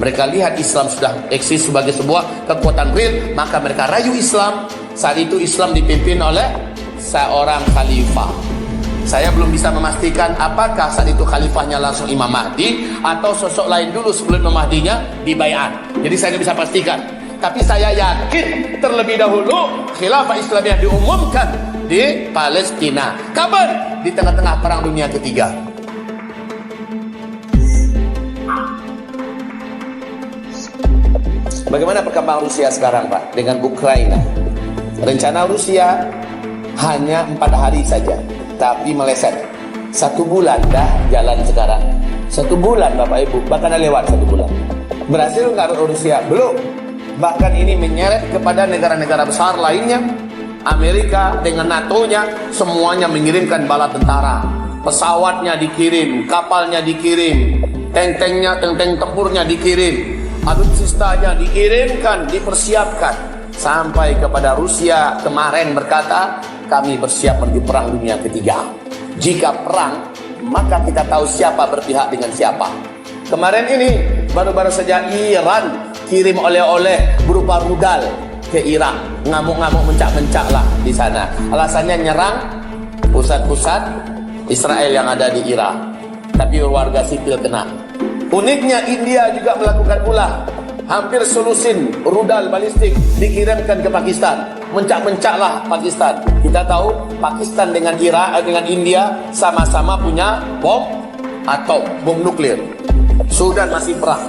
Mereka lihat Islam sudah eksis sebagai sebuah kekuatan real, maka mereka rayu Islam. Saat itu Islam dipimpin oleh seorang khalifah. Saya belum bisa memastikan apakah saat itu khalifahnya langsung Imam Mahdi atau sosok lain dulu sebelum Imam Mahdinya dibaiat. Jadi saya tidak bisa pastikan. Tapi saya yakin terlebih dahulu khilafah Islamiyah diumumkan di Palestina. Kapan? Di tengah-tengah Perang Dunia Ketiga. Bagaimana perkembangan Rusia sekarang, Pak, dengan Ukraina? Rencana Rusia hanya 4 hari saja, tapi meleset. 1 bulan dah jalan sekarang. 1 bulan, Bapak Ibu, bahkan lewat 1 bulan. Berhasil nggak Rusia? Belum. Bahkan ini menyeret kepada negara-negara besar lainnya. Amerika dengan NATO-nya semuanya mengirimkan bala tentara. Pesawatnya dikirim, kapalnya dikirim, tank-tanknya, tank-tank tempurnya dikirim. Alutsistanya dikirimkan, dipersiapkan, sampai kepada Rusia kemarin berkata, kami bersiap menuju Perang Dunia Ketiga. Jika perang, maka kita tahu siapa berpihak dengan siapa. Kemarin ini baru-baru saja Iran kirim oleh-oleh berupa rudal ke Irak. Ngamuk-ngamuk, mencak-mencak lah di sana. Alasannya nyerang pusat-pusat Israel yang ada di Irak, tapi warga sipil kena. Uniknya India juga melakukan ulah. Hampir selusin rudal balistik dikirimkan ke Pakistan. Mencak-mencaklah Pakistan. Kita tahu Pakistan dengan Irak, dengan India sama-sama punya bom atom, bom nuklir. Sudan masih perang,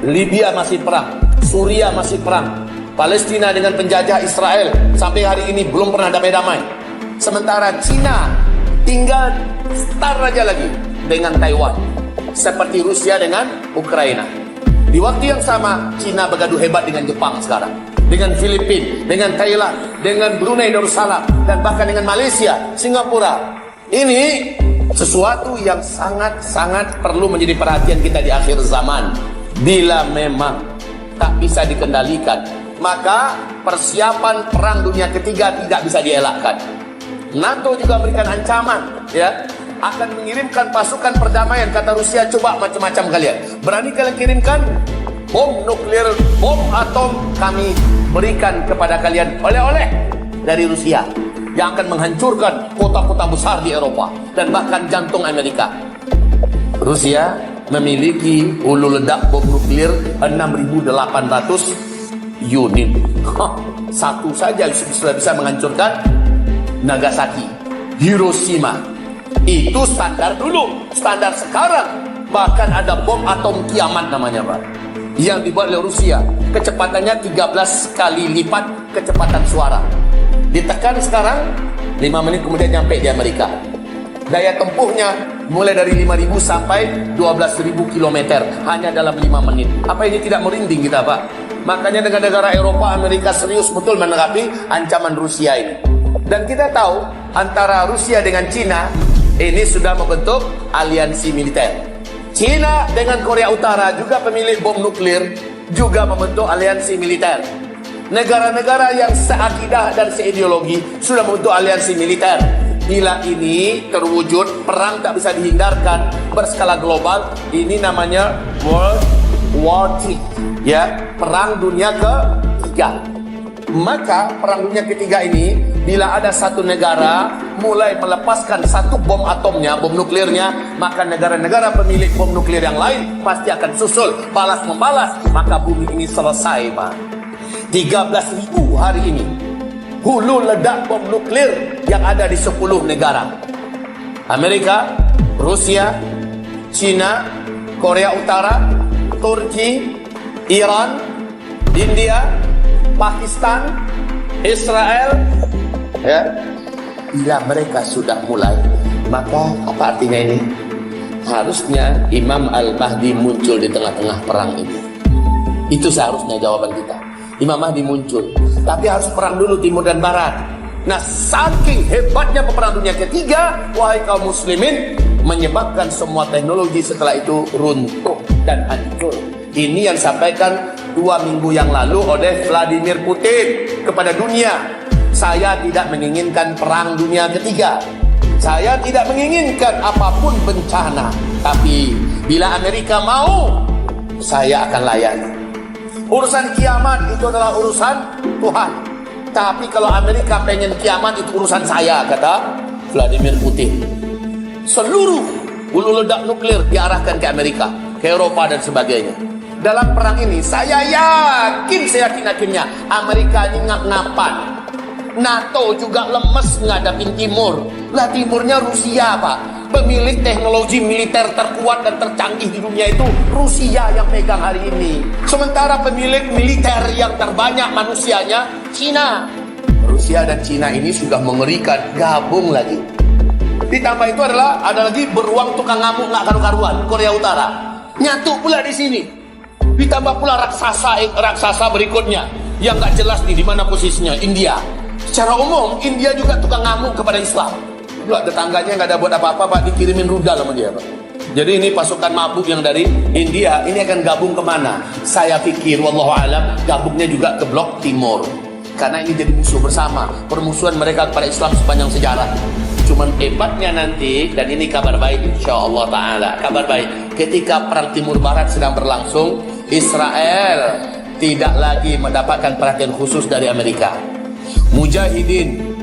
Libya masih perang, Suriah masih perang, Palestina dengan penjajah Israel sampai hari ini belum pernah damai-damai. Sementara Cina tinggal start aja lagi dengan Taiwan, seperti Rusia dengan Ukraina. Di waktu yang sama, Cina bergaduh hebat dengan Jepang sekarang, dengan Filipina, dengan Thailand, dengan Brunei Darussalam, dan bahkan dengan Malaysia, Singapura. Ini sesuatu yang sangat-sangat perlu menjadi perhatian kita di akhir zaman. Bila memang tak bisa dikendalikan, maka persiapan Perang Dunia Ketiga tidak bisa dielakkan. NATO juga memberikan ancaman, ya, akan mengirimkan pasukan perdamaian. Kata Rusia, coba macam-macam kalian. Berani kalian kirimkan bom nuklir, bom atom, kami berikan kepada kalian oleh-oleh dari Rusia yang akan menghancurkan kota-kota besar di Eropa dan bahkan jantung Amerika. Rusia memiliki hulu ledak bom nuklir 6.800 unit. Satu saja sudah bisa menghancurkan Nagasaki, Hiroshima. Itu standar dulu. Standar sekarang bahkan ada bom atom kiamat namanya, Pak, yang dibuat oleh Rusia. Kecepatannya 13 kali lipat kecepatan suara. Ditekan sekarang 5 menit kemudian nyampe di Amerika. Daya tempuhnya mulai dari 5.000 sampai 12.000 km hanya dalam 5 menit. Apa ini tidak merinding kita, Pak? Makanya negara-negara Eropa, Amerika serius betul menanggapi ancaman Rusia ini. Dan kita tahu antara Rusia dengan Cina ini sudah membentuk aliansi militer. Cina dengan Korea Utara, juga pemilik bom nuklir, juga membentuk aliansi militer. Negara-negara yang seakidah dan seideologi sudah membentuk aliansi militer. Bila ini terwujud, perang tak bisa dihindarkan berskala global. Ini namanya World War III, ya, Perang Dunia Ketiga. Maka Perang Dunia Ketiga ini, bila ada satu negara mulai melepaskan satu bom atomnya, bom nuklirnya, maka negara-negara pemilik bom nuklir yang lain pasti akan susul, balas-membalas. Maka bumi ini selesai, Pak. 13.000 hari ini hulu ledak bom nuklir yang ada di 10 negara. Amerika, Rusia, Cina, Korea Utara, Turki, Iran, India, Pakistan, Israel, ya. Bila mereka sudah mulai, maka apa artinya ini? Harusnya Imam Al-Mahdi muncul di tengah-tengah perang ini. Itu seharusnya jawaban kita. Imam Mahdi muncul, tapi harus perang dulu timur dan barat. Nah, saking hebatnya peperangan dunia ketiga, wahai kaum muslimin, menyebabkan semua teknologi setelah itu runtuh dan hancur. Ini yang disampaikan 2 minggu yang lalu oleh Vladimir Putin kepada dunia. Saya tidak menginginkan perang dunia ketiga. Saya tidak menginginkan apapun bencana. Tapi bila Amerika mau saya akan layani. Urusan kiamat itu adalah urusan Tuhan. Tapi kalau Amerika pengen kiamat itu urusan saya, kata Vladimir Putin. Seluruh hulu ledak nuklir diarahkan ke Amerika, ke Eropa dan sebagainya. Dalam perang ini saya yakin, saya yakin-yakinnya Amerika ini ngap-ngapan. NATO juga lemes ngadapin Timur. Lah Timurnya Rusia, Pak. Pemilik teknologi militer terkuat dan tercanggih di dunia itu Rusia yang pegang hari ini. Sementara pemilik militer yang terbanyak manusianya Cina. Rusia dan Cina ini sudah mengerikan, gabung lagi. Ditambah itu ada lagi beruang tukang ngamuk nggak karu-karuan, Korea Utara. Nyatu pula di sini. Ditambah pula raksasa berikutnya yang nggak jelas nih di mana posisinya, India. Secara umum India juga tukang ngamuk kepada Islam. Pula tetangganya nggak ada buat apa-apa, Pak, dikirimin rudal sama dia, Pak. Jadi ini pasukan mabuk yang dari India ini akan gabung kemana? Saya pikir wallahu alam gabungnya juga ke blok timur. Karena ini jadi musuh bersama, permusuhan mereka kepada Islam sepanjang sejarah. Cuman hebatnya nanti, dan ini kabar baik insyaallah ta'ala, kabar baik, ketika perang timur barat sedang berlangsung, Israel tidak lagi mendapatkan perhatian khusus dari Amerika. Mujahidin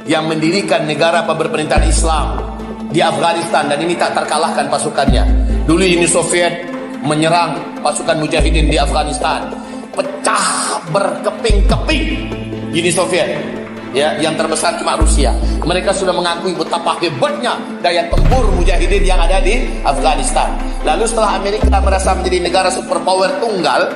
yang mendirikan negara pemerintahan Islam di Afghanistan, dan ini tak terkalahkan pasukannya. Dulu Uni Soviet menyerang pasukan Mujahidin di Afghanistan, pecah berkeping-keping Uni Soviet. Ya, yang terbesar cuma Rusia. Mereka sudah mengakui betapa hebatnya daya tempur Mujahidin yang ada di Afghanistan. Lalu setelah Amerika merasa menjadi negara superpower tunggal,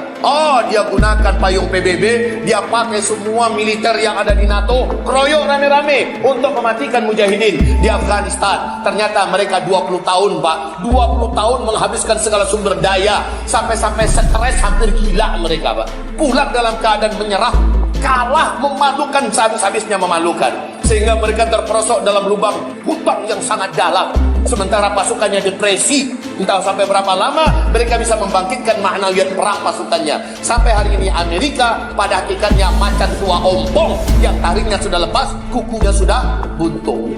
dia gunakan payung PBB, dia pakai semua militer yang ada di NATO, keroyok rame-rame untuk mematikan Mujahidin di Afghanistan. Ternyata mereka 20 tahun, Pak, 20 tahun menghabiskan segala sumber daya, sampai-sampai stres hampir gila mereka, Pak. Pulang dalam keadaan menyerah, kalah, memalukan, habis-habisnya memalukan, sehingga mereka terperosok dalam lubang hutan yang sangat dalam. Sementara pasukannya depresi, entah sampai berapa lama mereka bisa membangkitkan maknawiyat perang pasukannya. Sampai hari ini Amerika pada hakikatnya macan tua ompong yang taringnya sudah lepas, kukunya sudah buntung.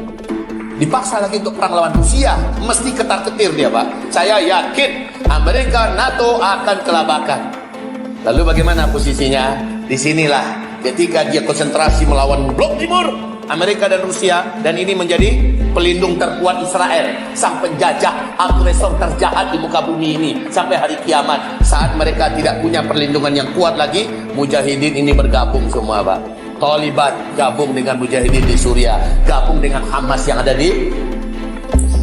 Dipaksa lagi untuk perang lawan Rusia, mesti ketar-ketir dia, Pak. Saya yakin Amerika, NATO akan kelabakan. Lalu bagaimana posisinya? Disinilah ketika dia konsentrasi melawan blok timur, Amerika dan Rusia, dan ini menjadi pelindung terkuat Israel, sang penjajah, agresor terjahat di muka bumi ini sampai hari kiamat. Saat mereka tidak punya perlindungan yang kuat lagi, Mujahidin ini bergabung semua, Pak. Taliban gabung dengan Mujahidin di Suriah, gabung dengan Hamas yang ada di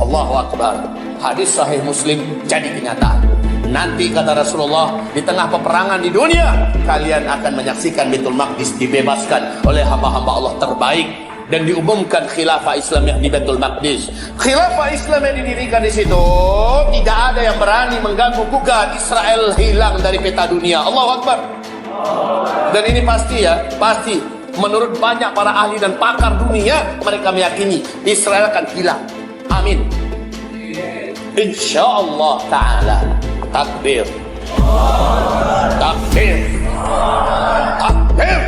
Allahu Akbar. Hadis sahih Muslim jadi kenyataan. Nanti kata Rasulullah, di tengah peperangan di dunia, kalian akan menyaksikan Baitul Maqdis dibebaskan oleh hamba-hamba Allah terbaik, dan diumumkan khilafah Islam yang di Baitul Maqdis. Khilafah Islam yang didirikan di situ, tidak ada yang berani mengganggu gugat. Israel hilang dari peta dunia. Allahu Akbar. Dan ini pasti, ya, pasti. Menurut banyak para ahli dan pakar dunia, mereka meyakini Israel akan hilang. Amin. Insyaallah ta'ala. Takbir. Takbir. Takbir.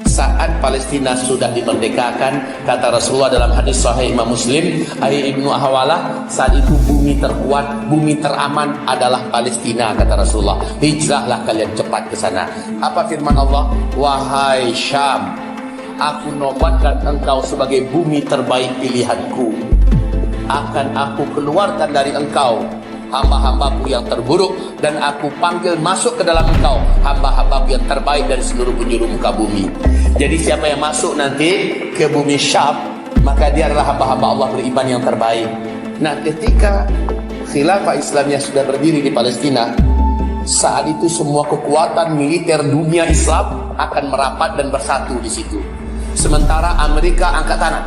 Saat Palestina sudah dimerdekakan, kata Rasulullah dalam hadis sahih Imam Muslim, Ayy Ibnu Ahwalah, saat itu bumi terkuat, bumi teraman adalah Palestina, kata Rasulullah. Hijrahlah kalian cepat ke sana. Apa firman Allah? Wahai Syam, aku nobatkan engkau sebagai bumi terbaik pilihanku. Akan aku keluarkan dari engkau hamba-hambaku yang terburuk, dan aku panggil masuk ke dalam engkau hamba-hambaku yang terbaik dari seluruh penjuru muka bumi. Jadi siapa yang masuk nanti ke bumi Syam, maka dia adalah hamba-hamba Allah beriman yang terbaik. Nah, ketika khilafah Islamnya sudah berdiri di Palestina, saat itu semua kekuatan militer dunia Islam akan merapat dan bersatu di situ. Sementara Amerika angkat tangan,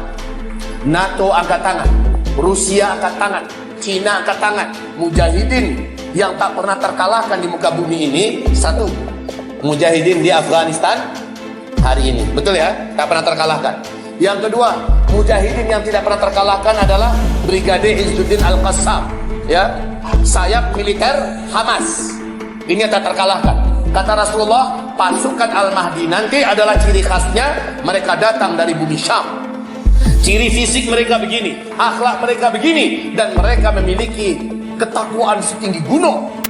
NATO angkat tangan, Rusia angkat tangan, Cina angkat tangan. Mujahidin yang tak pernah terkalahkan di muka bumi ini satu. Mujahidin di Afghanistan hari ini, betul ya, tak pernah terkalahkan. Yang kedua, Mujahidin yang tidak pernah terkalahkan adalah Brigade Izzuddin Al-Qassam, ya, sayap militer Hamas. Ini yang tak terkalahkan. Kata Rasulullah, pasukan Al-Mahdi nanti adalah ciri khasnya mereka datang dari bumi Syam. Ciri fisik mereka begini, akhlak mereka begini, dan mereka memiliki ketakwaan setinggi gunung.